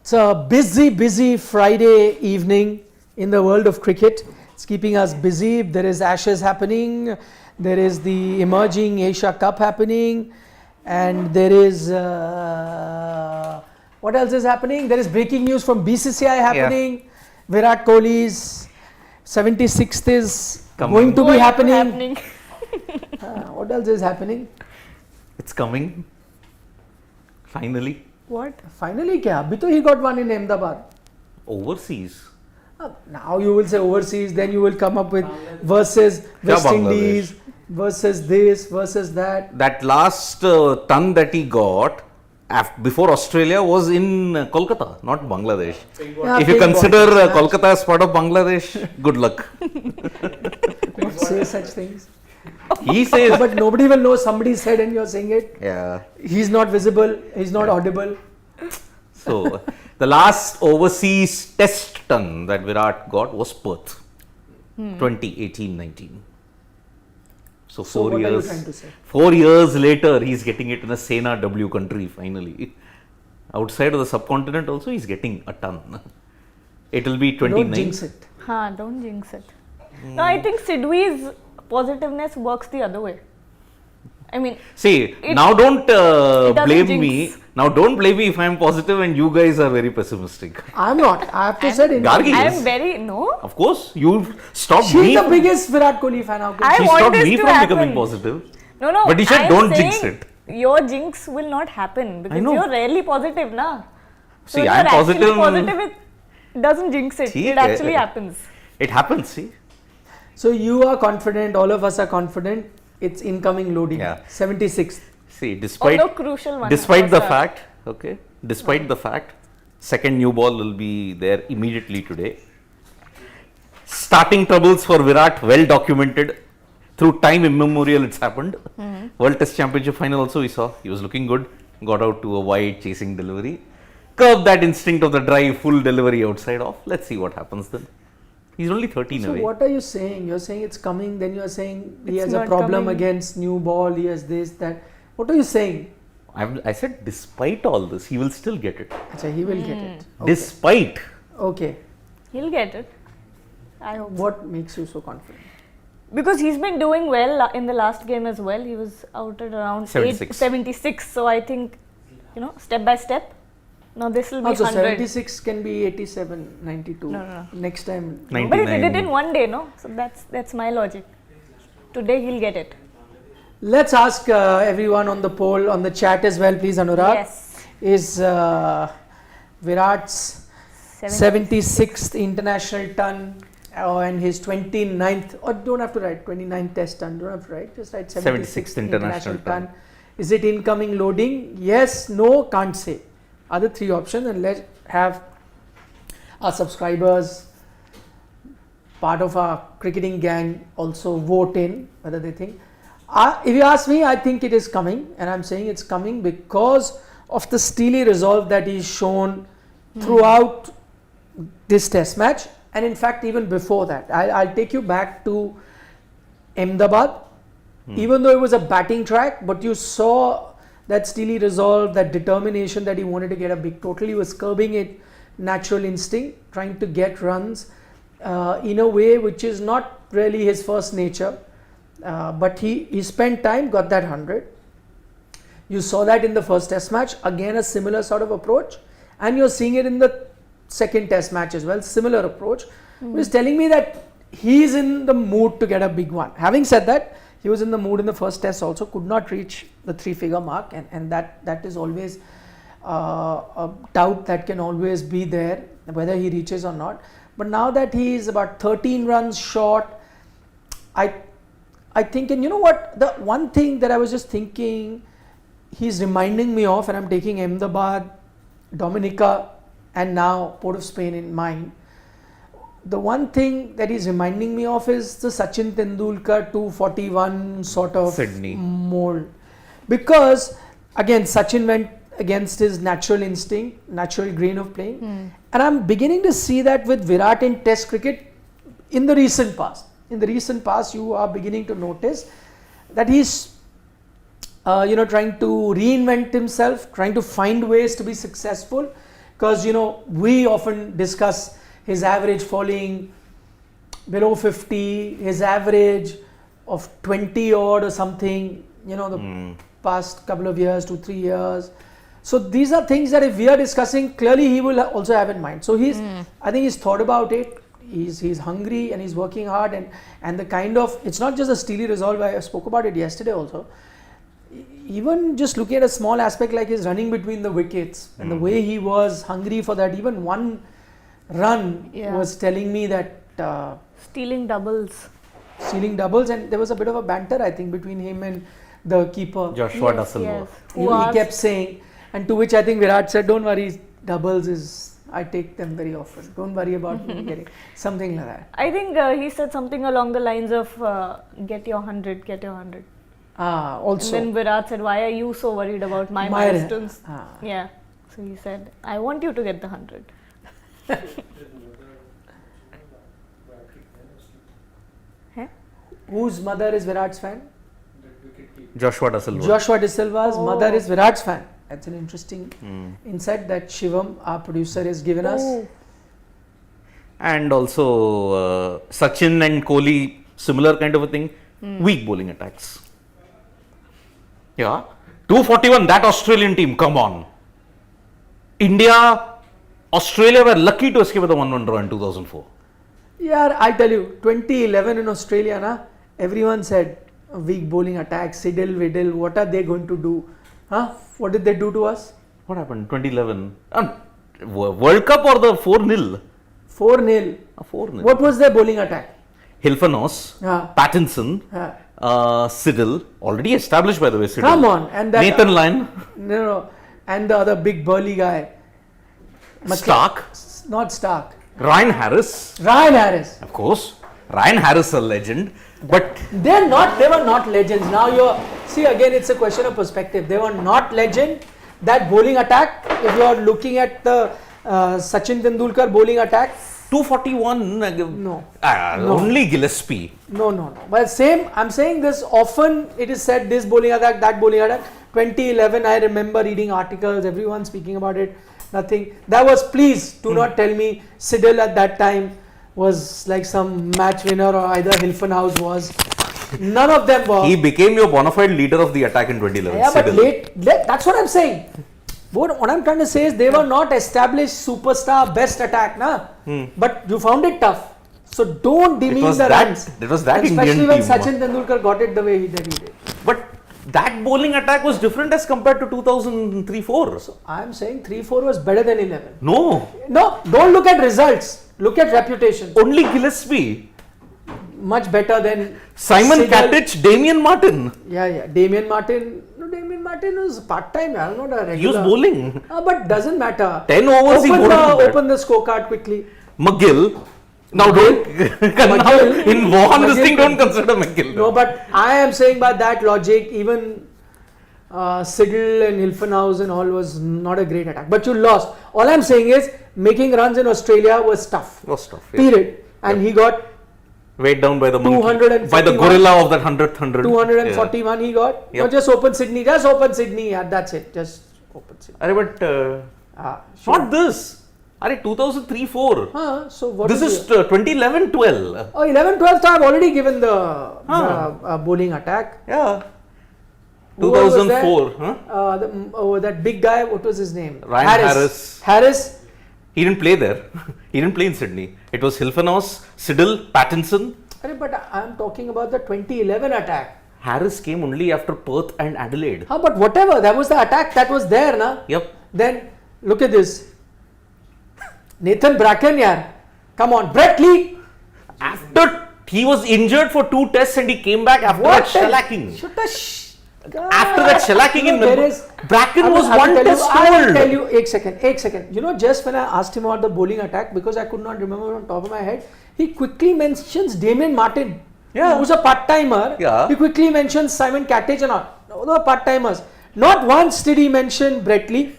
It's a busy Friday evening in the world of cricket. It's keeping us busy. There is Ashes happening, there is the emerging Asia Cup happening, and there is what else is happening? There is breaking news from BCCI happening. Yeah. Virat Kohli's 76th is going to be happening. What else is happening? It's coming. Finally. What? Finally kya? Abhi to he got one in Ahmedabad. Overseas. Now you will say overseas, then you will come up with versus West Indies, versus this, versus that. That last ton that he got before Australia was in Kolkata, not Bangladesh. Yeah, if you consider Kolkata as part of Bangladesh, good luck. Don't say such things. He says. But nobody will know somebody said and you're saying it. Yeah. He's not visible, he's not audible. So, the last overseas test ton that Virat got was Perth, 2018-19. So 4 years. What are you trying to say? 4 years later, he's getting it in a Sena W country finally. Outside of the subcontinent also, he's getting a ton. It will be 29. Don't jinx it. Don't jinx it. No, I think Sidwi's positiveness works the other way. I mean, see, now don't blame me. Now don't blame me if I'm positive and you guys are very pessimistic. I'm not. I have to say it. Gargi I is. am very, no. Of course, you stopped She's me. the biggest Virat Kohli fan. She stopped me from becoming positive. No. But he said don't jinx it. Your jinx will not happen because you're rarely positive, na. So see, I'm positive. It doesn't jinx it. It actually happens. It happens, see. So you are confident, all of us are confident, it's incoming loading. Yeah. 76th. See, despite the fact, despite the fact, second new ball will be there immediately today. Starting troubles for Virat, well documented. Through time immemorial, it's happened. World Test Championship final also we saw. He was looking good. Got out to a wide chasing delivery. Curbed that instinct of the drive, full delivery outside off. Let's see what happens then. He's only 13 away. So what are you saying? You're saying it's coming, then you're saying he has a problem against new ball, he has this, that. What are you saying? I said despite all this, he will still get it. Achha, he will get it. Okay. Despite. Okay. He'll get it. I hope. What makes you so confident? Because he's been doing well in the last game as well. He was out at around 76. So I think, step by step. Now this will be 100. 76 can be 87, 92. No. Next time. 99. But he did it in one day, no? So that's my logic. Today he'll get it. Let's ask everyone on the poll, on the chat as well, please, Anurag. Yes. Is Virat's 76th international ton and his 29th, or don't have to write 29th test ton, don't have to write, just write 76th international ton. Is it incoming loading? Yes, no, can't say. Other three options, and let's have our subscribers, part of our cricketing gang, also vote in whether they think. If you ask me, I think it is coming, and I'm saying it's coming because of the steely resolve that he's shown throughout this test match, and in fact even before that. I'll take you back to Ahmedabad. Even though it was a batting track, but you saw that steely resolve, that determination that he wanted to get a big total. He was curbing it, natural instinct, trying to get runs in a way which is not really his first nature. But he spent time, got that 100. You saw that in the first test match, again a similar sort of approach, and you're seeing it in the second test match as well, similar approach. He was telling me that he's in the mood to get a big one. Having said that, he was in the mood in the first test also, could not reach the 3-figure mark, and that is always a doubt that can always be there, whether he reaches or not. But now that he is about 13 runs short, I think, and you know what, the one thing that I was just thinking, he's reminding me of, and I'm taking Ahmedabad, Dominica, and now Port of Spain in mind. The one thing that he's reminding me of is the Sachin Tendulkar 241 sort of Sydney mold. Because again, Sachin went against his natural instinct, natural grain of playing. And I'm beginning to see that with Virat in Test cricket in the recent past. In the recent past, you are beginning to notice that he's trying to reinvent himself, trying to find ways to be successful. because we often discuss his average falling below 50, his average of 20 odd or something, the past couple of years, 2-3 years. So these are things that if we are discussing, clearly he will also have in mind. So I think he's thought about it. He's hungry and he's working hard, and the kind of, it's not just a steely resolve. I spoke about it yesterday also. Even just looking at a small aspect like his running between the wickets and the way he was hungry for that, even one run was telling me that stealing doubles, and there was a bit of a banter, I think, between him and the keeper, Joshua Da Silva. He kept saying, and to which I think Virat said, don't worry, doubles is, I take them very often. Don't worry about me getting something like that. I think he said something along the lines of get your 100, get your 100. Also. And then Virat said, why are you so worried about my milestones? Yeah. So he said, I want you to get the 100. Whose mother is Virat's fan? Joshua Da Silva. Joshua Da Silva's mother is Virat's fan. That's an interesting insight that Shivam, our producer, has given us. And also Sachin and Kohli, similar kind of a thing. Weak bowling attacks. Yeah. 241, that Australian team, come on. Australia were lucky to escape with a 1-1 draw in 2004. Yeah, I tell you, 2011 in Australia, everyone said weak bowling attack, Siddle, Viddle, what are they going to do? What did they do to us? What happened? 2011. World Cup or the 4-0? 4-0. 4-0. What was their bowling attack? Hilfernos, Pattinson, Siddle, already established by the way. Siddle. Come on, and that Nathan Lyon. No, and the other big burly guy. Stark. Not Stark. Ryan Harris. Of course. Ryan Harris, a legend. But they were not legends. Now see again, it's a question of perspective. They were not legend. That bowling attack, if you are looking at the Sachin Tendulkar bowling attack, 241. No. Only Gillespie. No. But I'm saying this often. It is said this bowling attack, that bowling attack. 2011, I remember reading articles. Everyone speaking about it. Nothing. That was, please do not tell me Siddle at that time was like some match winner, or either Hilfenhaus was. None of them were. He became your bona fide leader of the attack in 2011. Yeah, but that's what I'm saying. What I'm trying to say is they were not established superstar best attack, but you found it tough. So don't demean the runs. It was that especially Indian when team. Sachin Tendulkar got it the way he did. But that bowling attack was different as compared to 2003-04. So I'm saying 3-4 was better than 11. No, don't look at results. Look at reputation. Only Gillespie. Much better than Simon Katich, Damien Martin. Yeah. Damien Martin was part-time. I don't know, a regular. He was bowling. But doesn't matter. 10 overs open the scorecard quickly. McGill. Now don't this thing, don't consider McGill. No, but I am saying by that logic, even Siddle and Hilfenhaus and all was not a great attack. But you lost. All I'm saying is making runs in Australia was tough. Period. And he got weighed down by the monkey, by the gorilla of that 100th 100. 241 he got. No, just open Sydney. That's it. Just open Sydney. But not this. 2003-04. So what this is 2011-12. Oh, 11-12, so I've already given the bowling attack. Yeah. 2004. That big guy, what was his name? Ryan Harris. He didn't play there. He didn't play in Sydney. It was Hilfenhaus, Siddle, Pattinson. But I'm talking about the 2011 attack. Harris came only after Perth and Adelaide. But whatever, that was the attack that was there, na? Yep. Then look at this. Nathan Bracken, come on, Brett Lee. After he was injured for 2 tests and he came back after that shellacking. After that shellacking in Melbourne, Bracken was 1 test old. I will tell you, 1 second. Just when I asked him about the bowling attack, because I could not remember on top of my head, he quickly mentions Damien Martin, who's a part-timer. Yeah. He quickly mentions Simon Katich and all. Those are part-timers. Not once did he mention Brett Lee.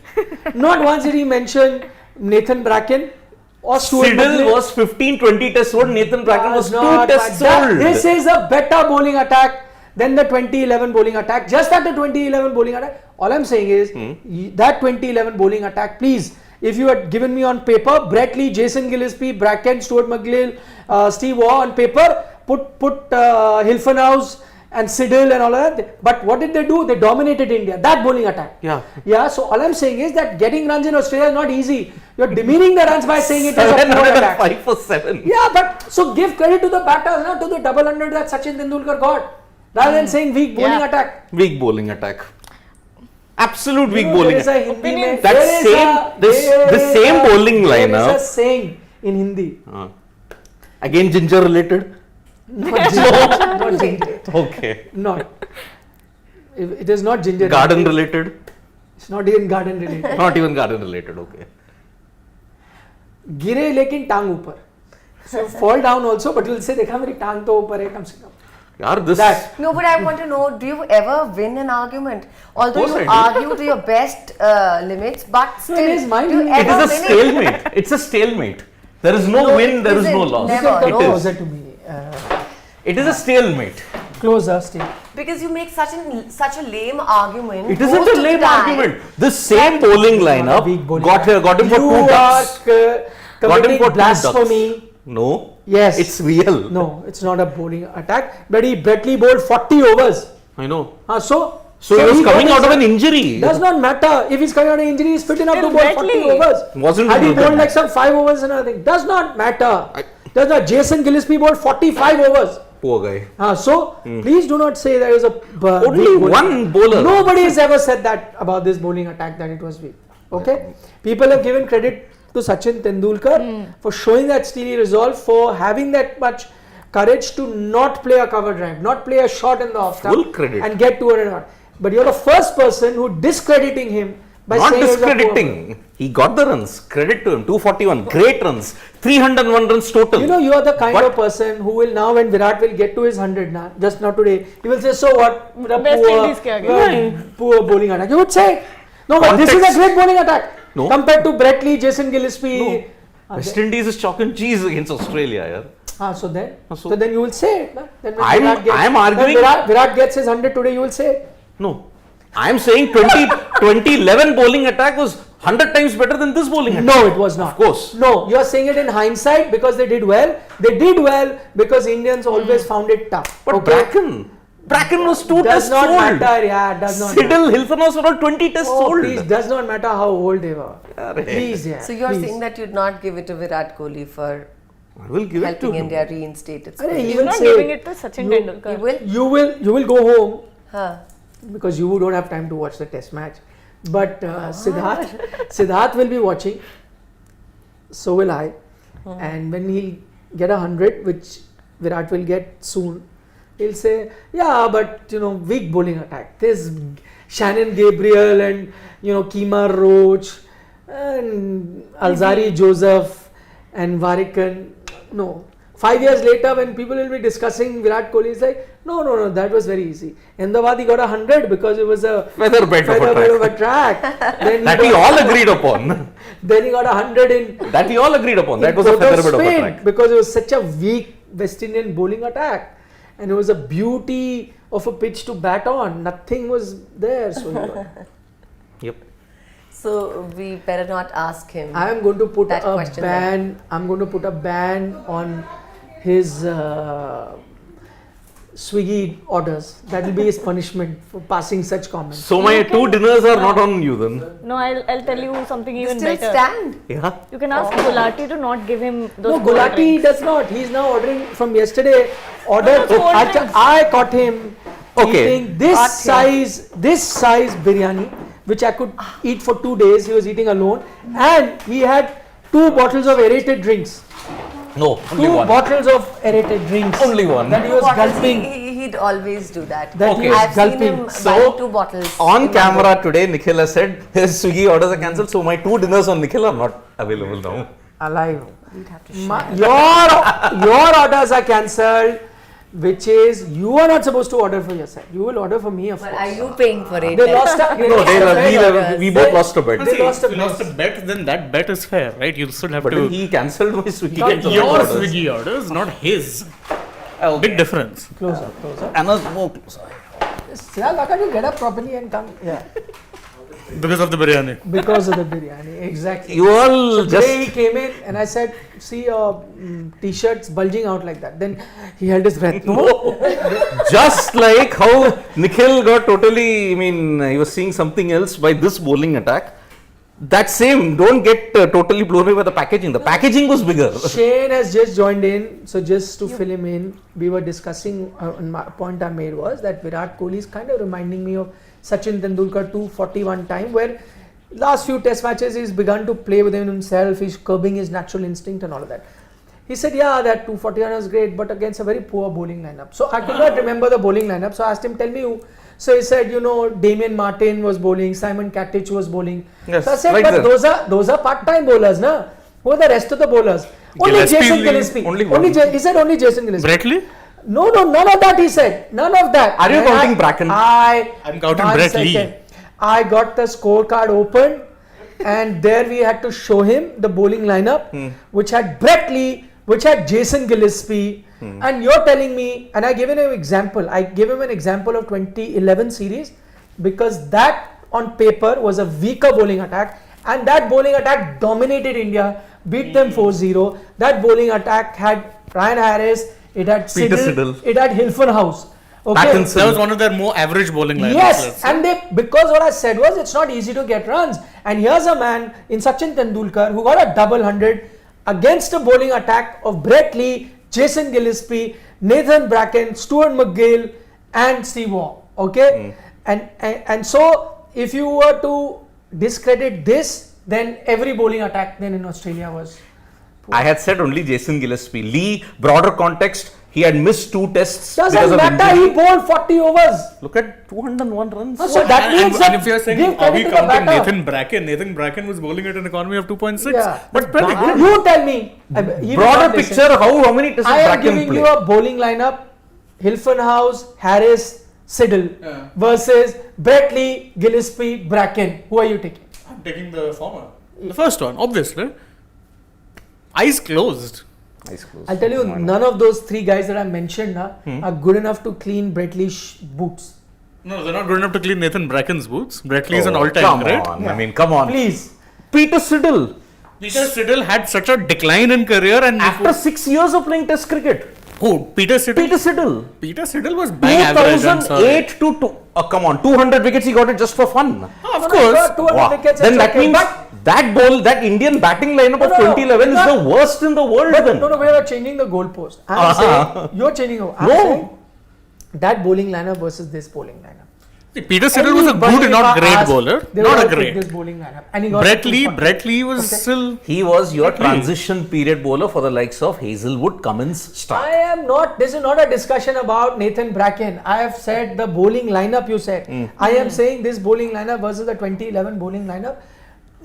Not once did he mention Nathan Bracken or Stuart Siddle was 15-20 tests old. Nathan Bracken was 2 tests old. This is a better bowling attack than the 2011 bowling attack. Just at the 2011 bowling attack, all I'm saying is that 2011 bowling attack, please, if you had given me on paper Brett Lee, Jason Gillespie, Bracken, Stuart McGill, Steve Waugh on paper, put Hilfenhaus and Siddle and all of that. But what did they do? They dominated India. That bowling attack. Yeah. So all I'm saying is that getting runs in Australia is not easy. You're demeaning the runs by saying it is a poor attack. 5 for 7. Yeah, but so give credit to the batters, not to the double hundred that Sachin Tendulkar got, rather than saying weak bowling attack. Weak bowling attack. Absolute weak bowling. There is a Hindi mein, the same bowling lineup. There is a saying in Hindi. Again ginger related. Not ginger. Not ginger. Okay. Not. It is not ginger. Garden related. It's not even garden related. Not even garden related. Okay. गिरे लेकिन टांग ऊपर. So fall down also, but you'll say देखा मेरी टांग तो ऊपर है कम से कम. No, but I want to know, do you ever win an argument? Although you argue to your best limits, but still, it is do you ever it is a stalemate. It's a stalemate. There is no win, there is no loss. Never. Come closer to me. It is a stalemate. Closer still. Because you make such a lame argument. It isn't a lame argument. The same bowling lineup got him for 2 ducks. Got him for blasphemy. No. Yes. It's real. No, it's not a bowling attack. But Brett Lee bowled 40 overs. I know. So he was coming out of an injury. Does not matter. If he's coming out of an injury, he's fit enough to bowl 40 overs. Had he bowled like some 5 overs and everything. Does not matter. Does not. Jason Gillespie bowled 45 overs. Poor guy. Please do not say there is a only one bowler. Nobody has ever said that about this bowling attack, that it was weak. Okay? People have given credit to Sachin Tendulkar for showing that steely resolve, for having that much courage to not play a cover drive, not play a shot in the off stump. Full credit. And get 200 run. But you're the first person who discrediting him by not saying discrediting. He got the runs. Credit to him. 241. Great runs. 301 runs total. You know, you are the kind of person who will now, when Virat will get to his 100 now, just not today, he will say, so what? Poor bowling attack. You would say, no, but this is a great bowling attack. No. Compared to Brett Lee, Jason Gillespie. No. West Indies is chalk and cheese against Australia. So then you will say it. Then when I am arguing. Virat gets his 100 today, you will say it. No. I am saying 2011 bowling attack was 100 times better than this bowling attack. No, it was not. Of course. No, you are saying it in hindsight because they did well. They did well because Indians always found it tough. But Bracken was 2 Does tests not old. matter, yeah, does not Siddle, Hilfenhaus were all 20 tests old. Please, does not matter how old they were. Please, yeah. So you're saying that you'd not give it to Virat Kohli for I will give it to helping him. India reinstate its You're not giving it to Sachin Tendulkar. You will? You will go home because you don't have time to watch the test match. But Siddharth will be watching. So will I. And when he'll get 100, which Virat will get soon, he'll say, yeah, but weak bowling attack. There's Shannon Gabriel and Kemar Roach and Alzari Joseph and Varikan. No. 5 years later, when people will be discussing Virat Kohli, it's like, no, that was very easy. Ahmedabad he got 100 because it was a feather bed of a track. Then that we all agreed upon. Then he got 100 in. That we all agreed upon. That was a feather bed of a track. Because it was such a weak West Indian bowling attack. And it was a beauty of a pitch to bat on. Nothing was there. So Yep. So we better not ask him. I am going to put that a question ban. then. I'm going to put a ban on his Swiggy orders. That will be his punishment for passing such comments. So my 2 dinners are not on you then. No, I'll tell you something even still better. Stand. Yeah. You can ask Gulati to not give him those. No, Gulati does not. He's now ordering from yesterday. I caught him eating this size biryani, which I could eat for 2 days. He was eating alone, and he had 2 bottles of aerated drinks. No, only 2 one. bottles of aerated drinks. Only one. That he was gulping. He'd always do that. I've seen him buy 2 bottles. On camera today, Nikhil has said his Swiggy orders are cancelled, so my 2 dinners on Nikhil are not available now. Alive. Your orders are cancelled, which is you are not supposed to order for yourself. You will order for me, of But course. are you paying for it? They lost We both lost a bet. They lost a If you lost a bet, then that bet is fair, right? You'll still have But to then he cancelled my Swiggy. your orders. Swiggy orders, not his. Big difference. Closer. Anna's more closer. Yeah, why can't you get up properly and come? Yeah. Because of the biryani. Because of the biryani, exactly. You all So just today he came in and I said, see your t-shirts bulging out like that. Then he held his breath. just like how Nikhil got totally, I mean, he was seeing something else by this bowling attack. That same, don't get totally blown away by the packaging. The packaging was bigger. Shane has just joined in, so just to fill him in, we were discussing, my point I made was that Virat Kohli is kind of reminding me of Sachin Tendulkar 241 time, where last few test matches he's begun to play within himself, he's curbing his natural instinct and all of that. He said, yeah, that 241 was great, but against a very poor bowling lineup. So I could not remember the bowling lineup, so I asked him, tell me who. So he said, you know, Damien Martin was bowling, Simon Katich was bowling. Yes, so I said, like but those are part-time bowlers, na? Who are the rest of the bowlers? Only Jason Gillespie. Only one. He said only Jason Gillespie. Brett No, none of that he said. None of that. Are you counting Bracken? I'm counting Brett Lee. I got the scorecard open and there we had to show him the bowling lineup which had Brett Lee, which had Jason Gillespie. And you're telling me, and I gave him an example. I gave him an example of 2011 series because that on paper was a weaker bowling attack and that bowling attack dominated India, beat them 4-0. That bowling attack had Ryan Harris, it had Siddle, it had Hilfenhaus. Okay. That was one of their more average bowling lineups. Yes, and because what I said was it's not easy to get runs. And here's a man in Sachin Tendulkar who got a double 100 against a bowling attack of Brett Lee, Jason Gillespie, Nathan Bracken, Stuart McGill, and Steve Waugh. Okay, and so if you were to discredit this, then every bowling attack then in Australia was. I had said only Jason Gillespie. Lee, broader context, he had missed 2 tests. Doesn't matter, he bowled 40 overs. Look at 201 runs. So that means and if you're saying, are we counting Nathan Bracken? Nathan Bracken was bowling at an economy of 2.6. Yeah. But pretty good. You tell me. Broader picture, how many tests I am Bracken giving play? you a bowling lineup. Hilfenhaus, Harris, Siddle versus Brett Lee, Gillespie, Bracken. Who are you taking? I'm taking the former. The first one, obviously. Eyes closed. I'll tell you, none of those 3 guys that I mentioned are good enough to clean Brett Lee's boots. No, they're not good enough to clean Nathan Bracken's boots. Brett Lee is an all-time great. Come on, I mean, come on. Please. Peter Siddle. Peter Siddle had such a decline in career and After 6 years of playing test cricket. Who? Peter Siddle? Peter Siddle. Peter Siddle was bang average. 2008 to 2. Come on, 200 wickets he got it just for fun. Of course. 200 wickets. Then that means that Indian batting lineup of 2011 is the worst in the world. Then. No, we are changing the goalpost. I'm saying, you're changing. I'm saying that bowling lineup versus this bowling lineup. Peter Siddle was a good, not great bowler. Not a great. This bowling lineup. And he got Brett Lee was still. He was your transition period bowler for the likes of Hazelwood, Cummins, Stark. I am not. This is not a discussion about Nathan Bracken. I have said the bowling lineup. You said. I am saying this bowling lineup versus the 2011 bowling lineup.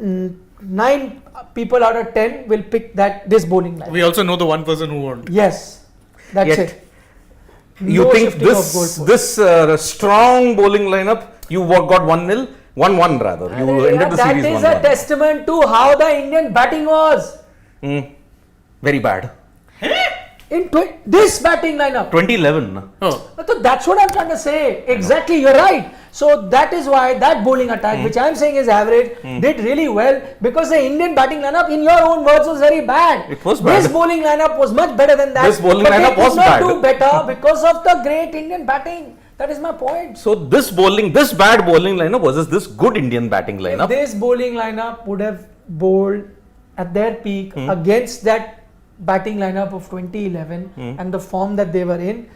9 people out of 10 will pick this bowling lineup. We also know the one person who won't. Yes, that's it. You No think shifting of goalpost. this strong bowling lineup, you got 1-0, 1-1 rather. You ended the series 1-1. That is a testament to how the Indian batting was. Very bad. In this batting lineup. 2011. Oh. So that's what I'm trying to say. Exactly, you're right. So that is why that bowling attack, which I'm saying is average, did really well because the Indian batting lineup, in your own words, was very bad. It was bad. This bowling lineup was much better than that. This bowling lineup was bad. bad. They could not do better because of the great Indian batting. That is my point. So this bad bowling lineup versus this good Indian batting lineup. If this bowling lineup would have bowled at their peak against that batting lineup of 2011 and the form that they were in,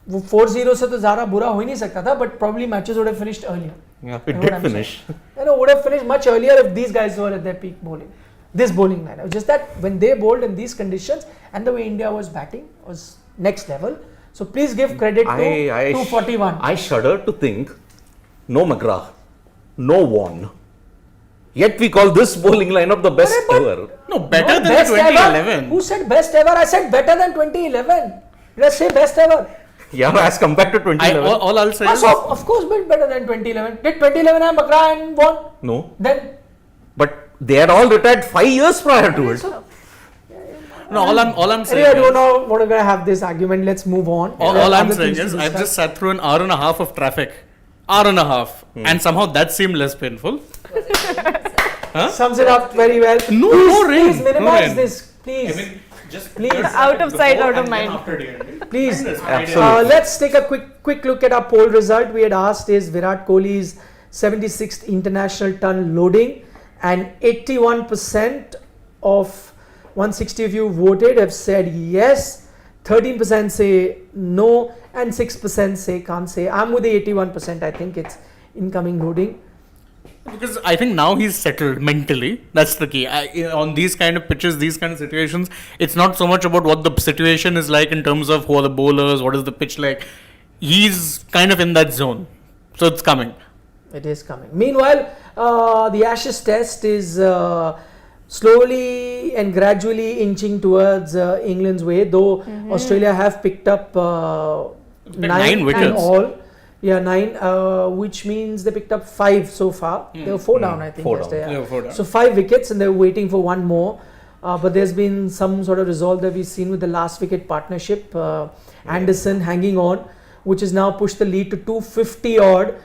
4-0 से तो ज़्यादा बुरा हो ही नहीं सकता था, but probably matches would have finished earlier. Yeah, it did finish. Would have finished much earlier if these guys were at their peak bowling. This bowling lineup, just that when they bowled in these conditions and the way India was batting was next level. So please give credit to 241. I shudder to think, no McGrath, no Vaughan. Yet we call this bowling lineup the best ever. No, better than best 2011. Ever. Who said best ever? I said better than 2011. Did I say best ever? Yeah, as compared to 2011. All I'll say is. Of course, better than 2011. Did 2011 have McGrath and Vaughan? No. Then. But they had all retired 5 years prior to it. No, all I'm saying. I don't know what we're going to have this argument. Let's move on. All I'm saying is, I've just sat through an hour and a half of traffic. And somehow that seemed less painful. Sums it up very well. No rain. Please minimize rain. this. Please. Please. Out of sight, out of mind. Please. Absolutely. Let's take a quick look at our poll result. We had asked is Virat Kohli's 76th international ton loading, and 81% of 160 of you voted have said yes. 13% say no, and 6% say can't say. I'm with the 81%. I think it's incoming loading. Because I think now he's settled mentally. That's the key. On these kind of pitches, these kind of situations, it's not so much about what the situation is like in terms of who are the bowlers, what is the pitch like. He's kind of in that zone. So it's coming. It is coming. Meanwhile, the Ashes test is slowly and gradually inching towards England's way, though Australia have picked up 9 wickets. in all. Yeah, 9, which means they picked up 5 so far. They were 4 down, I think. 4 yesterday, down. yeah. Yeah, 4 down. So 5 wickets, and they're waiting for one more. But there's been some sort of resolve that we've seen with the last wicket partnership. Anderson hanging on, which has now pushed the lead to 250 odd.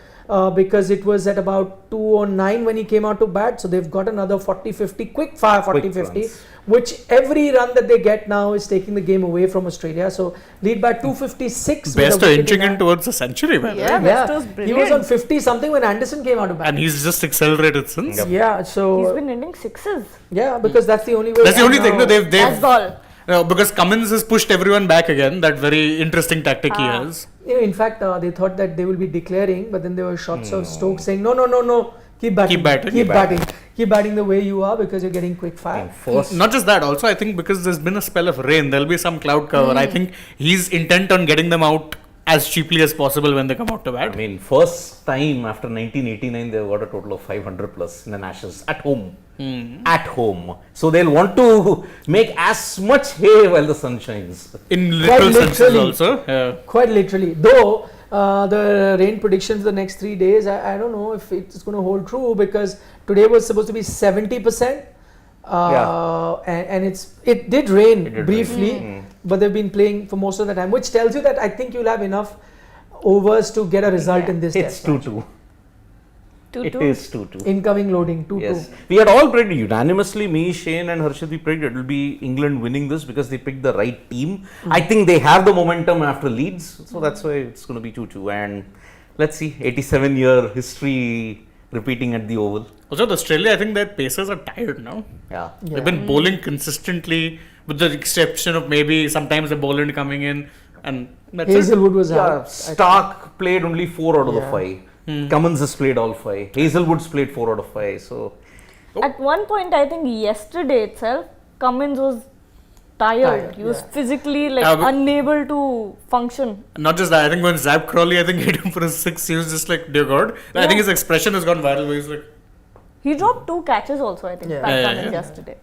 Because it was at about 209 when he came out to bat, so they've got another 40-50, quick fire 40-50, which every run that they get now is taking the game away from Australia. So lead by 256. Bairstow inching in towards a century, by the way. Yeah, Bairstow's He brilliant. was on 50 something when Anderson came out to bat. And he's just accelerated since. Yeah, so He's been hitting sixes. yeah, because that's the only way. That's the only And thing. now- No, they've That's ball. no, because Cummins has pushed everyone back again. That very interesting tactic he has. You know, in fact, they thought that they will be declaring, but then there were shots of Stokes saying, no, keep batting, keep batting the way you are because you're getting quick fire. First, Not just that, also I think because there's been a spell of rain, there'll be some cloud cover. I think he's intent on getting them out as cheaply as possible when they come out to bat. I mean, first time after 1989, they've got a total of 500 plus in the Ashes at home. At home. So they'll want to make as much hay while the sun shines. In literal senses literally. also. Yeah. Quite literally. Though the rain predictions the next 3 days, I don't know if it's going to hold true because today was supposed to be 70%. And it did rain briefly, but they've been playing for most of the time, which tells you that I think you'll have enough overs to get a result in this It's test. 2-2. It 2-2. is 2-2. Incoming loading 2-2. Yes. We had all predicted unanimously, me, Shane and Harshit, we predicted it will be England winning this because they picked the right team. I think they have the momentum after Leeds, so that's why it's going to be 2-2. And let's see, 87-year history repeating at the Oval. Also, the Australia, I think their pacers are tired now. Yeah. They've been bowling consistently, with the exception of maybe sometimes the bowler coming in, and that's it. Hazelwood was Yeah, out. Stark played only 4 out of the Yeah. 5. Cummins has played all 5. Hazelwood's played 4 out of 5. So At one point, I think yesterday itself, Cummins was tired. He was physically but- unable to function. Not just that, I think when Zab Crawley, I think hit him for a 6, he was just like, dear God. I think his expression has gone viral where he's like, He dropped 2 catches also, I think, Yeah. Pat Yeah, Cummins yeah. yesterday.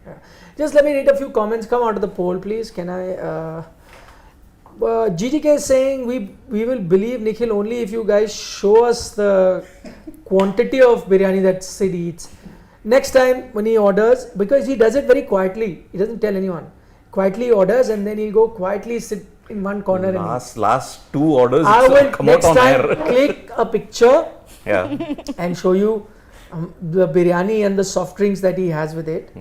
Just let me read a few comments. Come out of the poll, please. Can I? GTK is saying we will believe Nikhil only if you guys show us the quantity of biryani that Sid eats. Next time when he orders, because he does it very quietly, he doesn't tell anyone. Quietly orders and then he'll go quietly sit in one corner and eat. last 2 orders I it's will come out next on time air. click a picture Yeah. and show you the biryani and the soft drinks that he has with it.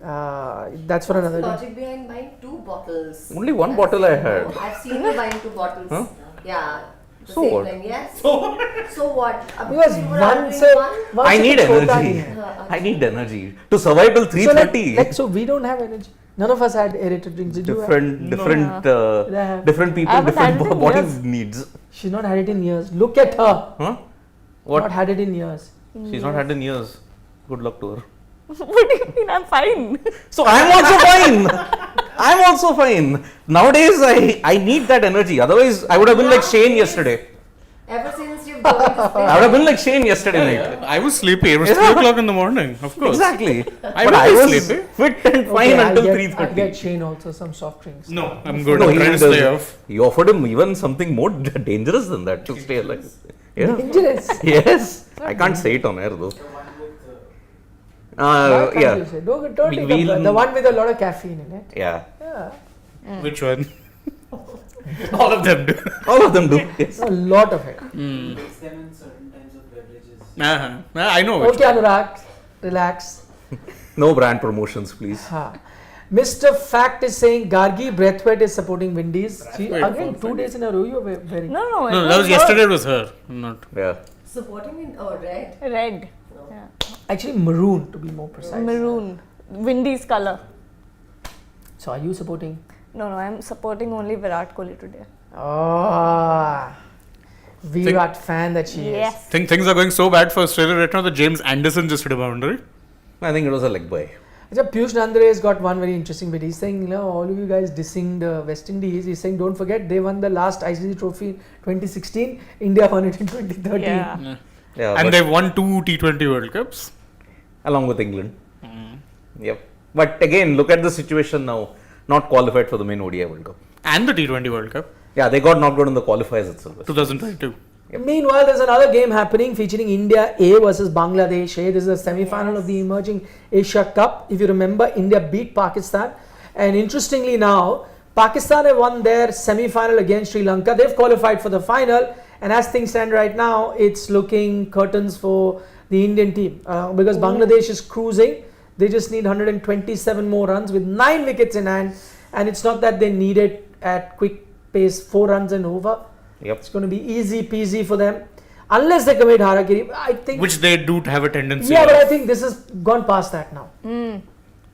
That's for another day. Logic behind buying 2 bottles. Only 1 bottle I had. I've seen you buying 2 bottles. Huh? Yeah. The So same what? time, yes. So what? Because You were one ordering se, one? one I se need kuch hota energy. nahi hai. I need energy. To survive till So 3:30. so we don't have energy. None of us had aerated drinks. Did you have? different different people, I haven't different had it in body years. needs. She's not had it in years. Look at her. Huh? What? Not had it in years. She's not had in years. Good luck to her. What do you mean? I'm fine. So I'm also fine. I'm also fine. Nowadays I need that energy. Otherwise I would have been like Shane yesterday. Ever since you've joined this place. I would have been like Shane yesterday night. I was sleepy. It was 3 o'clock in the morning, of course. Exactly. I But will I be was sleepy. fit and fine I'll until get 3:30. Shane also some soft drinks. No, I'm good. No, I'm he trying to does- stay off. You offered him even something more dangerous than that to stay alive. Yeah. Dangerous. Yes. I can't say it on air though. Why can't Yeah. you say? Don't We- take we'll- the one with a lot of caffeine in it. Yeah. Yeah. Which one? All of them do. All of them do. Yes. A lot of it. Mix them in certain types of beverages. I know. which Okay, one. Anurag, relax. No brand promotions, please. Mr. Fact is saying Gargi Braithwaite is supporting Windies. Braithwaite, Again, 2 days in a row you were wearing. No, No, that was yesterday. It was her, not. Yeah. Supporting in red. Red. Yeah. Actually, maroon to be more precise. Maroon. Windy's color. So, are you supporting? No, I'm supporting only Virat Kohli today. Ah, Virat fan that she is. Yes. Things are going so bad for Australia right now that James Anderson just hit a boundary. I think it was a leg boy. Piyush Nandare has got one very interesting bit. He's saying, all of you guys dissing the West Indies. He's saying, don't forget, they won the last ICC trophy in 2016. India won it in 2013. Yeah. Yeah, And but they've won 2 T20 World Cups. along with England. Yep. But again, look at the situation now. Not qualified for the main ODI World Cup. And the T20 World Cup. Yeah, they got knocked out in the qualifiers itself. 2022. Meanwhile, there's another game happening featuring India A versus Bangladesh A. This is a semi-final of the emerging Asia Cup. If you remember, India beat Pakistan. And interestingly now, Pakistan have won their semi-final against Sri Lanka. They've qualified for the final. And as things stand right now, it's looking curtains for the Indian team. Because Bangladesh is cruising. They just need 127 more runs with 9 wickets in hand. And it's not that they need it at quick pace, 4 runs and over. Yep. It's going to be easy peasy for them. Unless they commit harakiri. I think. Which they do have a tendency Yeah, of. but I think this has gone past that now.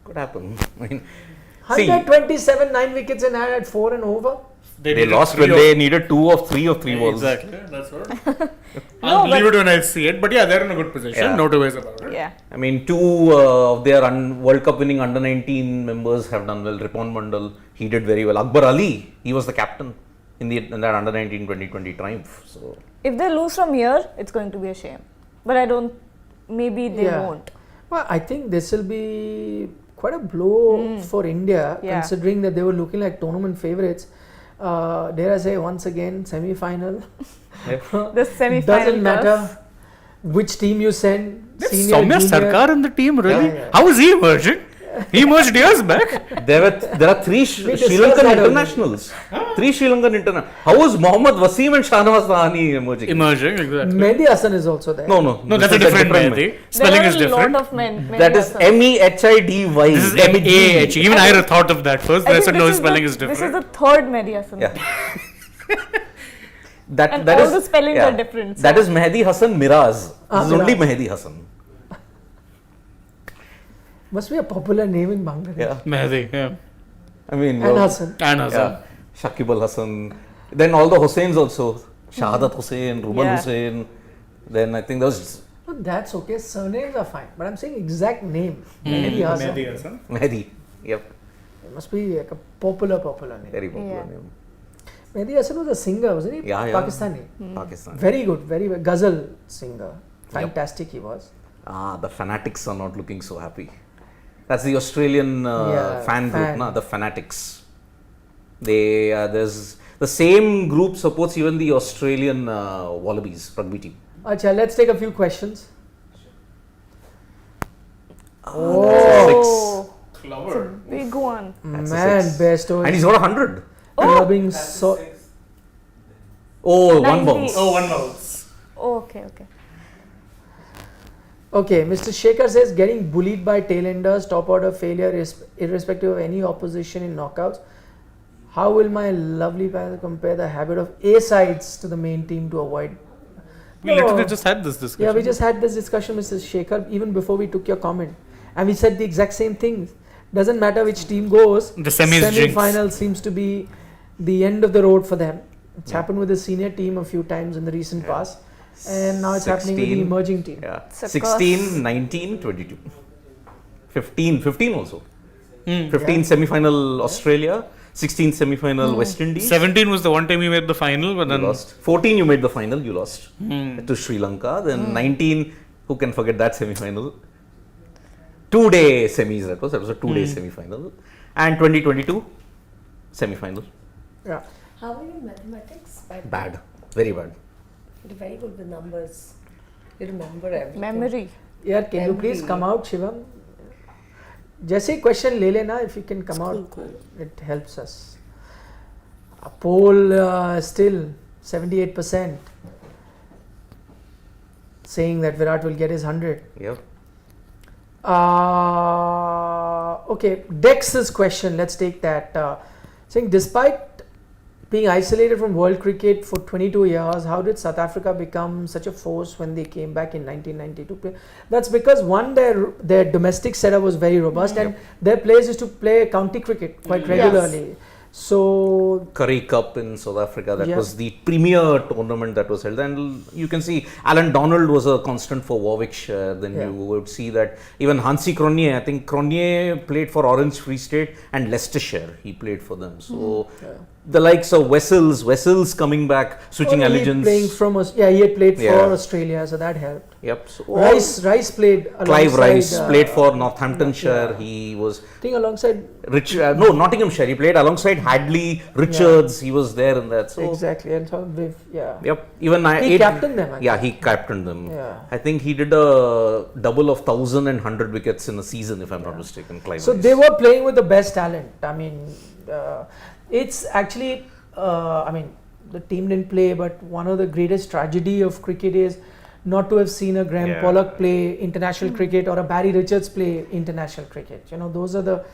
Could happen. I mean, 127, 9 wickets in hand at 4 and over. they needed lost 3 when of- they needed 2 of 3 balls. Exactly. That's what. I'll believe it when I see it. But yeah, they're in a good position. Yeah. No two ways about it. Yeah. I mean, 2 of their World Cup winning under 19 members have done well. Ripon Mandal, he did very well. Akbar Ali, he was the captain in that under 19 2020 triumph. So If they lose from here, it's going to be a shame. But I don't. Maybe they won't. Well, I think this will be quite a blow for India, Yeah. considering that they were looking like tournament favourites. Dare I say, once again, semi-final. The semi-final. Doesn't matter which team you send. There's Senior, Soumya junior. Sarkar in the team, really? Yeah. How is he emerging? He emerged years back. there are 3 Sri discussed Lankan that earlier. internationals. 3 Sri Lankan internationals. How is Mohammad Wasim and Shahnawaz Rahani emerging? Emerging, exactly. Mehdi Hassan is also there. No, No, that's a this is different Mehdi. Spelling there are is different. a lot of men. That is MEHIDY. This is M-A-H. Even I thought of that first. I said no, his spelling is This is different. the third Mehdi Hassan. Yeah. And that all is, the spellings yeah. are different. That is Mehdi Hassan Miraz. This is only Miraz. Mehdi Hassan. Must be a popular name in Bangladesh. Yeah. Mehdi, yeah. I mean, And Hassan. And Hassan. yeah. Shakib Al Hassan. Then all the Hussains also. Shahadat Hussain, Ruben Yeah. Hussain. Then I think there was No, that's okay. Surnames are fine. But I'm saying exact name. Mehdi Hassan. Mehdi Hassan. Mehdi. Yep. It must be like a popular name. Very popular Yeah. name. Mehdi Hassan was a singer, wasn't he? Yeah, yeah. Pakistani. Pakistan. Very good, very well. Ghazal singer. Fantastic he was. The fanatics are not looking so happy. That's the Australian fan group, fan. na? The fanatics. There's the same group supports even the Australian Wallabies rugby team. Acha, let's take a few questions. Oh, Clever. big one. That's a Man, 6. Besto And is he's got 100. rubbing so. Oh, 1 90. bounce. Oh, 1 bounce. Oh, okay. Okay, Mr. Shekhar says getting bullied by tailenders, top order failure, irrespective of any opposition in knockouts. How will my lovely panel compare the habit of A sides to the main team to avoid? We literally just had this discussion. Yeah, we just had this discussion, Mr. Shekhar, even before we took your comment, and we said the exact same thing. Doesn't matter which team goes. The semis jinx. Semi-final seems to be the end of the road for them. It's happened with the senior team a few times in the recent past, and now it's happening with the 16. emerging team. Yeah. It's a 16, 19, 22. 15 also. 15 Yeah. semi-final Australia, 16 semi-final West Indies. 17 was the one time we made the final, but You then lost. 14 you made the final, you lost to Sri Lanka. Then 19, who can forget that semi-final? 2-day semis, that was a 2-day semi-final. And 2022, semi-final. Yeah. How are you in mathematics? Bad, very bad. You're very good with numbers. You remember everything. Memory. Yeah, can you please come out, Shivam? जैसे ही question ले लेना, if you can come out, it helps us. A poll still 78%. saying that Virat will get his 100. Yep. Okay, Dex's question, let's take that. Saying, despite being isolated from world cricket for 22 years, how did South Africa become such a force when they came back in 1992? That's because one, their domestic setup was very robust, and their players used to play county cricket quite regularly. So Currie Cup in South Africa, that was the premier tournament that was held, and you can see Alan Donald was a constant for Warwickshire. Then you would see that even Hansi Cronje, I think Cronje played for Orange Free State and Leicestershire, he played for them. So the likes of Wessels coming back, switching allegiance. Playing from he had played for Australia, so that helped. Yep. So Rice played alongside Clive Rice played for Northamptonshire. He was, I think, alongside Nottinghamshire. He played alongside Hadley, Richards. He was there in that. So exactly, and so Yep. Even he captained them. He captained them. Yeah. I think he did a double of 1,000 and 100 wickets in a season, if I'm not mistaken. Clive So Rice. they were playing with the best talent. I mean, it's actually, the team didn't play, but one of the greatest tragedy of cricket is not to have seen a Graham Pollock play international cricket or a Barry Richards play international cricket. You know, those are the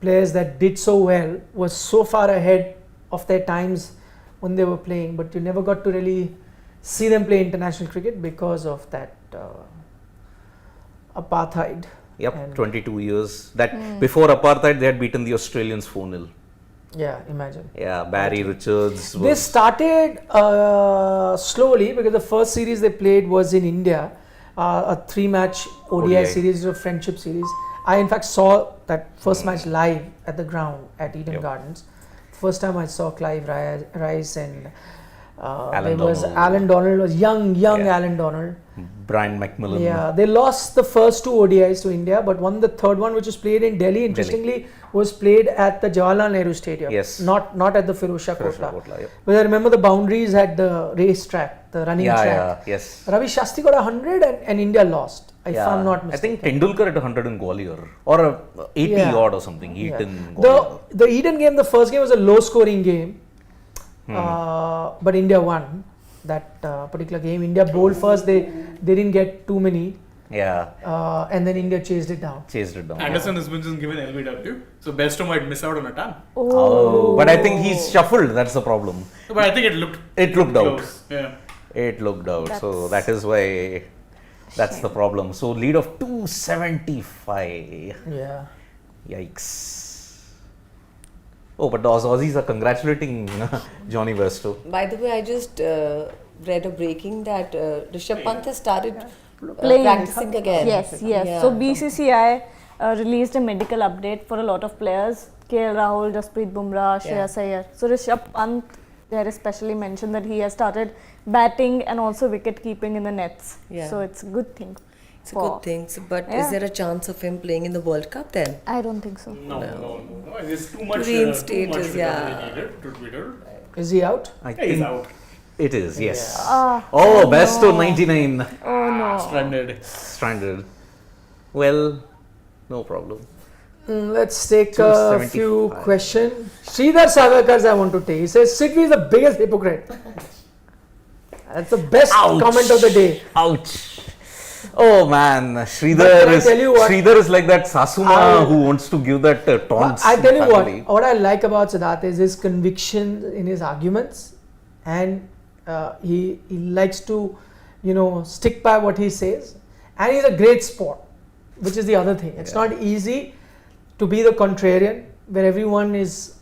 players that did so well, were so far ahead of their times when they were playing, but you never got to really see them play international cricket because of that apartheid. Yep, And 22 years. That before apartheid, they had beaten the Australians 4-0. Yeah, imagine. Yeah, Barry Richards. They started slowly because the first series they played was in India, a 3-match ODI series, a friendship series. I in fact saw that first match live at the ground at Eden Gardens. First time I saw Clive Rice and there was Alan Donald, was young Alan Donald. Brian McMillan. Yeah, they lost the first 2 ODIs to India, but won the third one, which was played in Delhi. Interestingly, was played at the Jawaharlal Nehru Stadium. Yes. Not at the Firozshah Kotla. Yep. But I remember the boundaries at the race track, the running track. Yeah, yes. Ravi Shastri got 100 and India lost. If I'm not mistaken. I think Tendulkar at 100 in Gwalior or 80 odd or something. He hit in Gwalior. The Eden game, the first game was a low scoring game, but India won that particular game. India bowled first, they didn't get too many. Yeah. And then India chased it down. Anderson has been just given LBW, so Bairstow might miss out on a ton. Oh. But I think he's shuffled, that's the problem. But I think it looked out. Yeah. It looked out. So that is why that's the problem. So lead of 275. Yeah. Yikes. Oh, but the Aussies are congratulating Johnny Bairstow. By the way, I just read a breaking that Rishabh Pant has started practicing again. Yes. So BCCI released a medical update for a lot of players. KL Rahul, Jasprit Bumrah, Shreyas Iyer. So Rishabh Pant, there especially mentioned that he has started batting and also wicket keeping in the nets. Yeah. So it's a good thing. It's a good thing. So, but is there a chance of him playing in the World Cup then? I don't think so. No. There's too much. Reinstate too much is, to Twitter. Is he out? I He's think out. it is, yes. Ah, Oh, Bairstow 99. oh no. Stranded. Well, no problem. Let's take a 275. few questions. Sridhar Sagarkar's I want to take. He says Sidvi is the biggest hypocrite. That's the best comment of the day. Ouch. Oh man, Sridhar is like that Sasuma who wants to give that taunts. I tell you what I like about Siddharth is his conviction in his arguments, and he likes to, stick by what he says, and he's a great sport, which is the other thing. It's not easy to be the contrarian where everyone is,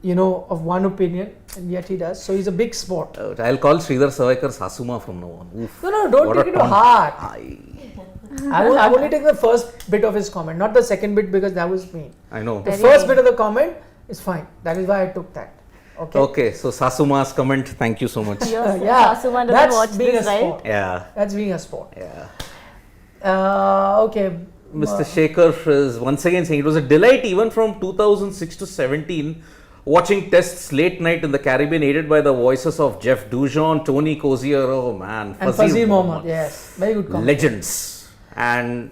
of one opinion, and yet he does. So he's a big sport. I'll call Sridhar Savaikar Sasuma from now on. Oof. No, don't take it to heart. I've only taken the first bit of his comment, not the second bit, because that was mean. I know. The first bit of the comment is fine. That is why I took that. Okay, so Sasuma's comment, thank you so much. Sasuma doesn't watch this, right? Sport. Yeah. That's being a sport. Yeah. Okay. Mr. Shekhar is once again saying it was a delight even from 2006 to 17 watching tests late night in the Caribbean aided by the voices of Jeff Dujon, Tony Cozier, oh man, and Fazil Mohammed. Yes, very good comment. Legends. And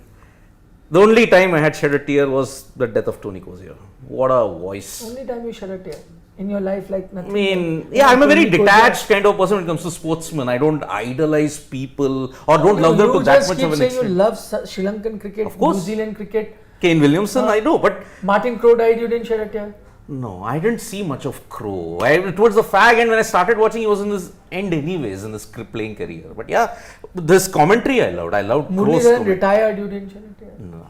the only time I had shed a tear was the death of Tony Cozier. What a voice. Only time you shed a tear. in your life, like nothing? I mean, like, yeah, I'm a very Kohli goes detached kind of person when it comes to sportsmen. I don't idolize people or don't love them to that much of an You extent. love Sri Lankan cricket, Of course. New Zealand cricket. Kane Williamson, I know, but Martin Crowe died, you didn't shed a tear. no, I didn't see much of Crow. Towards the fag end when I started watching, he was in his end anyways in his playing career. But yeah, this commentary I loved. I loved Crow's Muralidharan commentary. retired, you didn't shed a tear. No,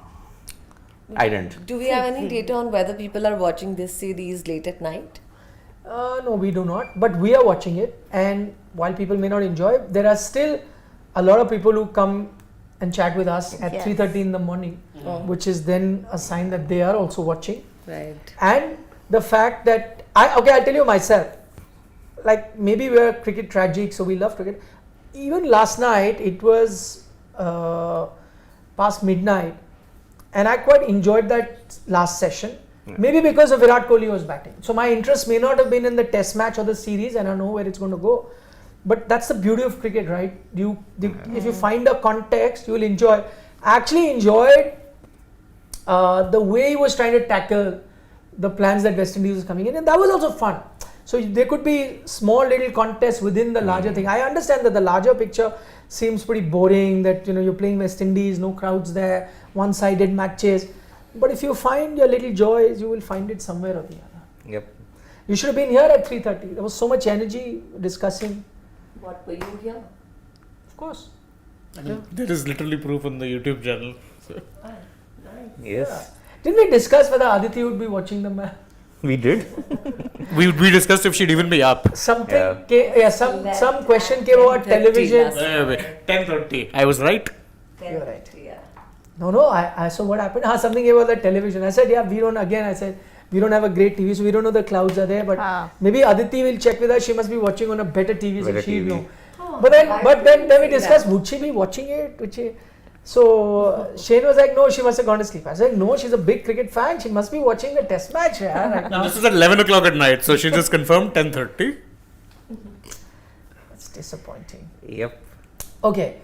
I didn't. Do we have any data on whether people are watching this series late at night? No, we do not. But we are watching it, and while people may not enjoy, there are still a lot of people who come and chat with us at Yes. 3:30 in the morning, which is then a sign that they are also watching. Right. And the fact that I'll tell you myself, like maybe we're cricket tragic, so we love cricket. Even last night, it was past midnight, and I quite enjoyed that last session. Maybe because of Virat Kohli was batting. So my interest may not have been in the test match or the series, and I know where it's going to go. But that's the beauty of cricket, right? If you find a context, you will enjoy. I actually enjoyed the way he was trying to tackle the plans that West Indies was coming in, and that was also fun. So there could be small little contests within the larger thing. I understand that the larger picture seems pretty boring, that you're playing West Indies, no crowds there, one-sided matches. But if you find your little joys, you will find it somewhere or the other. Yep. You should have been here at 3:30. There was so much energy discussing. What were you here? Of course. There is literally proof on the YouTube channel. So. Yes, Didn't we discuss whether Aditi would be watching the match? we did. We discussed if she'd even be up. Something Yeah. some question came about 10:30 television. last 10:30. I was right. You're right. Yeah. No, I so what happened? Something about the television. I said, yeah, we don't have a great TV, so we don't know the clouds are there. But maybe Aditi will check with her. She must be watching on a better TV, so Better she'll TV. know. Oh, But I then we didn't see discussed, that. would she be watching it? So Shane was like, no, she must have gone to sleep. I said, no, she's a big cricket fan. She must be watching the test match. Yeah, right No, now. this is at 11 o'clock at night, so she just confirmed 10:30. That's disappointing. Yep. Okay.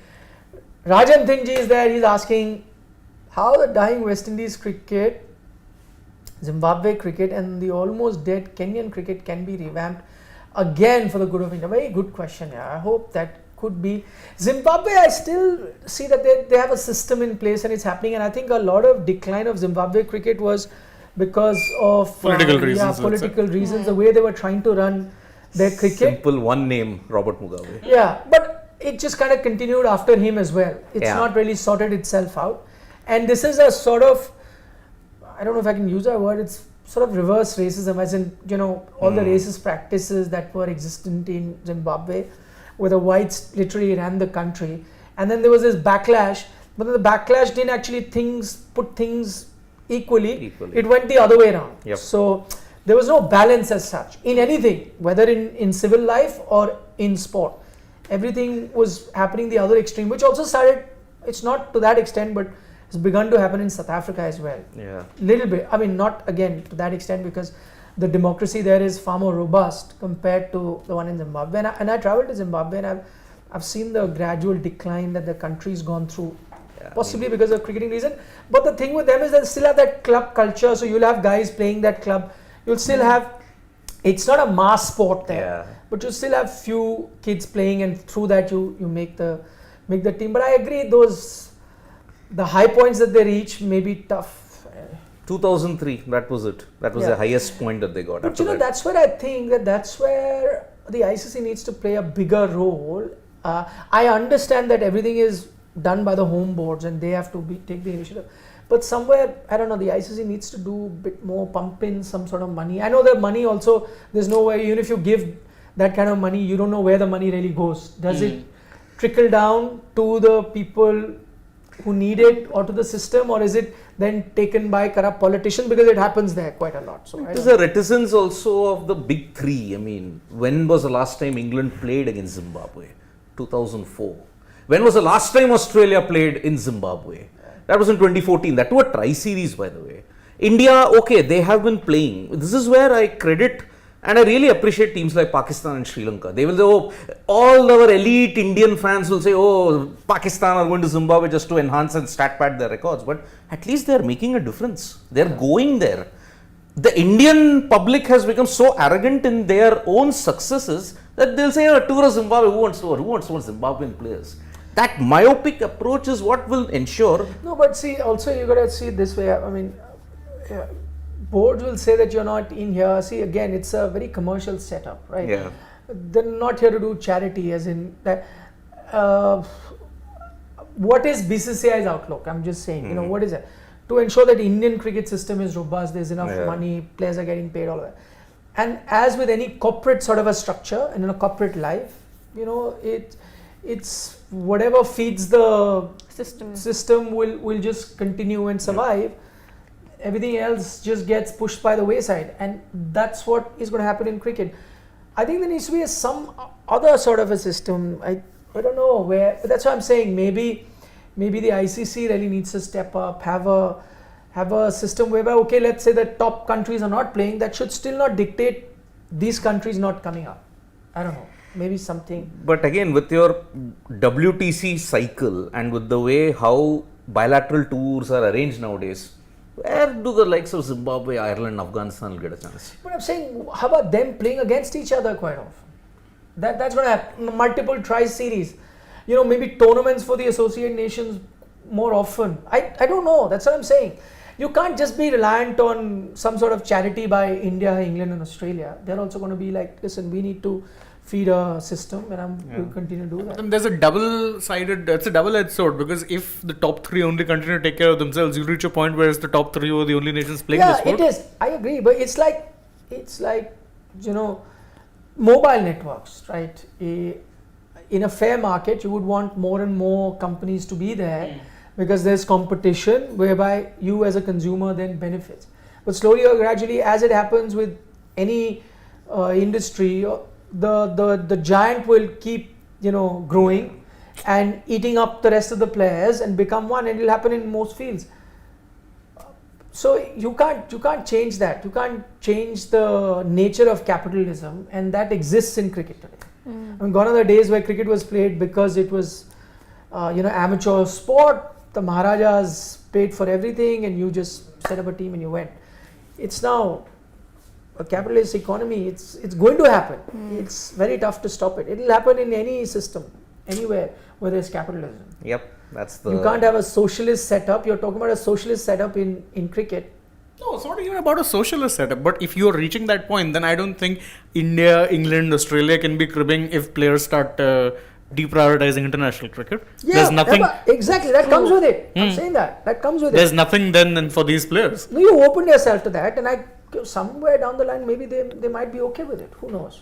Rajan Thinji is there. He's asking how the dying West Indies cricket, Zimbabwe cricket, and the almost dead Kenyan cricket can be revamped again for the good of India. Very good question. Yeah. I hope that could be. Zimbabwe, I still see that they have a system in place and it's happening. And I think a lot of decline of Zimbabwe cricket was because of Political reasons, let's say. political reasons. The way they were trying to run their cricket. Simple one name, Robert Mugabe. Yeah, but it just kind of continued after him as well. It's Yeah. not really sorted itself out. And this is a sort of, I don't know if I can use that word, it's sort of reverse racism, as in, all the racist practices that were existent in Zimbabwe, where the whites literally ran the country. And then there was this backlash, but the backlash didn't actually put things equally. It went the other way around. Yep. So there was no balance as such in anything, whether in civil life or in sport. Everything was happening the other extreme, which also started, it's not to that extent, but it's begun to happen in South Africa as well. Yeah. Little bit, I mean, not again to that extent, because the democracy there is far more robust compared to the one in Zimbabwe. And I traveled to Zimbabwe, and I've seen the gradual decline that the country's gone through, possibly because of cricketing reason. But the thing with them is that they still have that club culture, so you'll have guys playing that club. You'll still have, it's not a mass sport there, but you still have few kids playing, and through that you make the team. But I agree, the high points that they reach may be tough. 2003, that was it. That was the highest point that they got. But after that. that's where I think that's where the ICC needs to play a bigger role. I understand that everything is done by the home boards and they have to take the initiative. But somewhere, I don't know, the ICC needs to do a bit more, pump in some sort of money. I know the money also, there's no way, even if you give that kind of money, you don't know where the money really goes. Does it trickle down to the people who need it, or to the system, or is it then taken by corrupt politicians? Because it happens there quite a lot. So There's a reticence also of the big three. I mean, when was the last time England played against Zimbabwe? 2004. When was the last time Australia played in Zimbabwe? That was in 2014. That was a tri-series, by the way. India, okay, they have been playing. This is where I credit, and I really appreciate teams like Pakistan and Sri Lanka. They will say, oh, all our elite Indian fans will say, oh, Pakistan are going to Zimbabwe just to enhance and stat pad their records. But at least they are making a difference. They are going there. the Indian public has become so arrogant in their own successes that they'll say, a tour of Zimbabwe, who wants more Zimbabwean players? That myopic approach is what will ensure. No, but see, also you got to see it this way. I mean, boards will say that you're not in here. See, again, it's a very commercial setup, right? Yeah. They're not here to do charity, as in that. What is BCCI's outlook? I'm just saying, what is it? To ensure that Indian cricket system is robust, there's enough money, players are getting paid, all of that. And as with any corporate sort of a structure and in a corporate life, it's whatever feeds the system will just continue and survive. Everything else just gets pushed by the wayside, and that's what is going to happen in cricket. I think there needs to be some other sort of a system. I don't know where, but that's what I'm saying. Maybe the ICC really needs to step up, have a system whereby, okay, let's say the top countries are not playing, that should still not dictate these countries not coming up. I don't know, maybe something. But again, with your WTC cycle and with the way how bilateral tours are arranged nowadays, where do the likes of Zimbabwe, Ireland, Afghanistan will get a chance? But I'm saying, how about them playing against each other quite often? That's going to happen. Multiple tri-series. Maybe tournaments for the associate nations more often. I don't know. That's what I'm saying. You can't just be reliant on some sort of charity by India, England and Australia. They're also going to be like, listen, we need to feed a system, and we'll continue to do that. And there's a double-edged sword, because if the top three only continue to take care of themselves, you'll reach a point where it's the top three who are the only nations playing the sport. Yeah, it is. I agree. But it's like mobile networks, right? In a fair market, you would want more and more companies to be there because there's competition whereby you as a consumer then benefits. But slowly or gradually, as it happens with any industry, the giant will keep growing and eating up the rest of the players and become one, and it will happen in most fields. So you can't change that. You can't change the nature of capitalism, and that exists in cricket today. I mean, gone are the days where cricket was played because it was amateur sport. The Maharajas paid for everything, and you just set up a team and you went. It's now a capitalist economy. It's going to happen. It's very tough to stop it. It will happen in any system, anywhere where there's capitalism. Yep, that's You can't have a socialist setup. You're talking about a socialist setup in cricket. No, it's not even about a socialist setup. But if you're reaching that point, then I don't think India, England, Australia can be cribbing if players start deprioritizing international cricket. Yeah, there's nothing. Exactly, that comes with it. I'm saying that comes with There's it. nothing then for these players. No, you opened yourself to that, and somewhere down the line, maybe they might be okay with it. Who knows?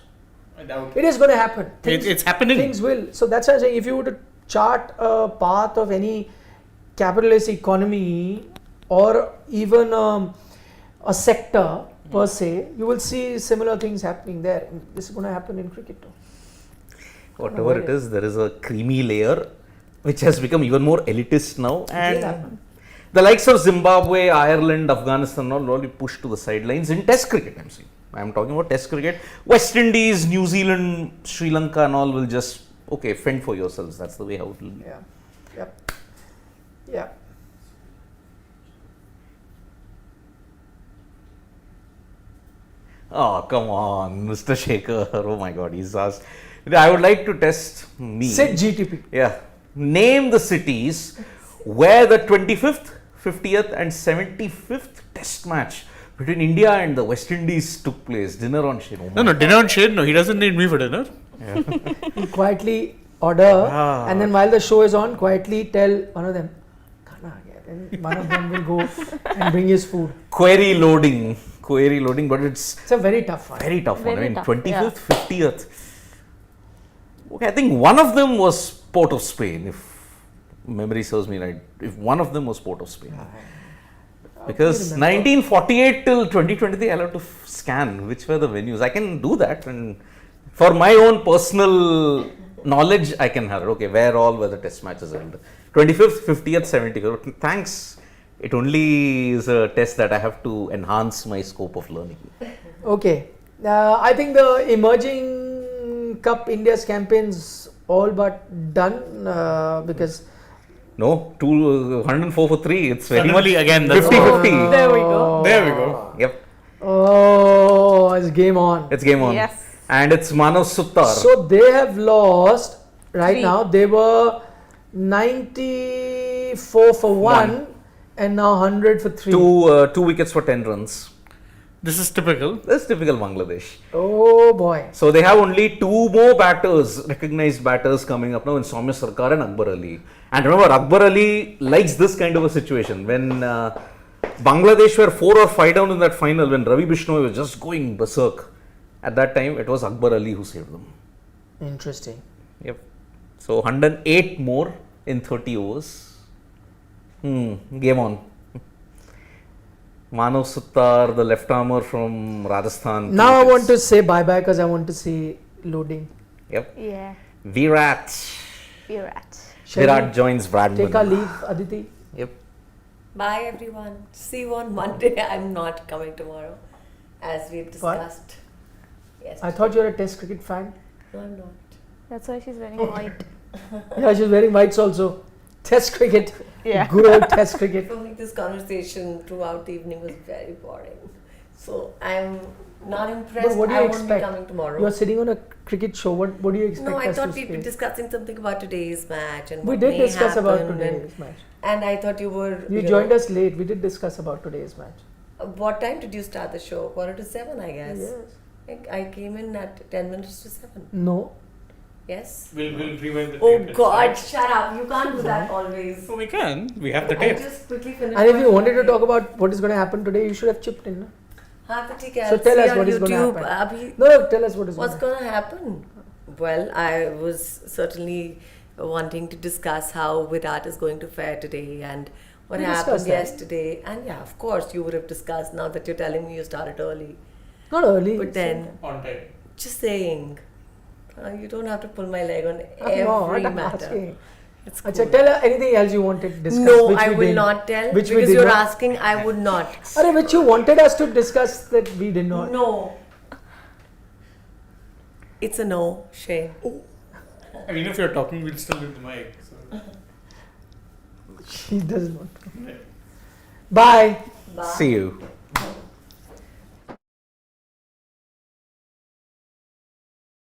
I doubt It is going to happen. It's happening. Things will. So that's why I'm saying, if you were to chart a path of any capitalist economy or even a sector per se, you will see similar things happening there. This is going to happen in cricket too. Whatever it is, there is a creamy layer which has become even more elitist now, and the likes of Zimbabwe, Ireland, Afghanistan all be pushed to the sidelines in Test cricket. I'm talking about Test cricket. West Indies, New Zealand, Sri Lanka and all will just fend for yourselves. That's the way how it will be. Yeah. Oh, come on, Mr. Shekhar. Oh my God, he's asked. I would like to test me. Sit GTP. Yeah. Name the cities where the 25th, 50th and 75th Test match between India and the West Indies took place. Dinner on Shade. No, dinner on Shade. No, he doesn't need me for dinner. You quietly order, and then while the show is on, quietly tell one of them, "Khana aa gaya," and one of them will go and bring his food. Query loading, but it's a very tough one. Very tough one. Very I mean, tough, 25th, 50th. Okay, I think one of them was Port of Spain, if memory serves me right. If one of them was Port of Spain. Because 1948 till 2023, I'll have to scan which were the venues. I can do that, and for my own personal knowledge, I can have it. Okay, where all were the Test matches held? 25th, 50th, 75th. Thanks. It only is a test that I have to enhance my scope of learning. Okay. I think the emerging Cup India's campaigns all but done because. No, 104 for 3. It's very Suddenly much again, 50-50. There we go. There we go. Yep. Oh, it's game on. It's game on. Yes. And it's Manav Suttar. So they have lost right 3. now. They were 94 for one and now 100 for 3. Two wickets for 10 runs. This is typical. That's typical Bangladesh. Oh boy. So they have only 2 more batters, recognized batters coming up now in Soumya Sarkar and Akbar Ali. And remember, Akbar Ali likes this kind of a situation. When Bangladesh were 4 or 5 down in that final, when Ravi Bishnoi was just going berserk, at that time it was Akbar Ali who saved them. Interesting. Yep. So 108 more in 30 overs. Game on. Manav Suttar, the left armer from Rajasthan. Now I want to say bye bye because I want to see loading. Yep. Yeah. Virat. Shall Virat we joins Bradman. take our leave, Aditi? Yep. Bye everyone. See you on Monday. I'm not coming tomorrow, as we've discussed. Yes. I thought you were a Test cricket fan. No, I'm not. That's why she's wearing white. Yeah, she's wearing whites also. Test cricket. Yeah. Good old Test cricket. For me, this conversation throughout the evening was very boring. So I'm not impressed. But what do you I won't be expect? coming tomorrow. You're sitting on a cricket show. What do you expect No, I us thought to we'd be say? discussing something about today's match and We what did may discuss about happen today's match. And I thought you were. You know, joined us late. We did discuss about today's match. What time did you start the show? 6:45, I guess. Yes. I came in at 10 minutes to 7. No. Yes. We'll rewind the Oh tape. God! Shut up! You can't do that always. So we can. We have the I tape. just quickly finished. And if my you wanted to Friday. talk about what is going to happen today, you should have chipped in. No? हाँ, तो ठीक है, So I'll tell see us on what is going to YouTube. happen. अभी No, tell us what is what's going to going to happen? Well, I was certainly wanting to discuss how Virat is going to fare today and what We happened discussed that. yesterday. And yeah, of course, you would have discussed now that you're telling me you started early. Not early. But then, On time. just saying, you don't have to pull my leg on I'm not, every I'm matter. asking. It's cool. Achha, tell her anything else you wanted to discuss. No, which I we will didn't. not tell Which we because did you're not. asking. I would not. Arey, which you wanted us to discuss that we did not. No. It's a no, Shay. I mean, if you're talking, we'll still do the mic. So. She does not. Bye. Bye. See you.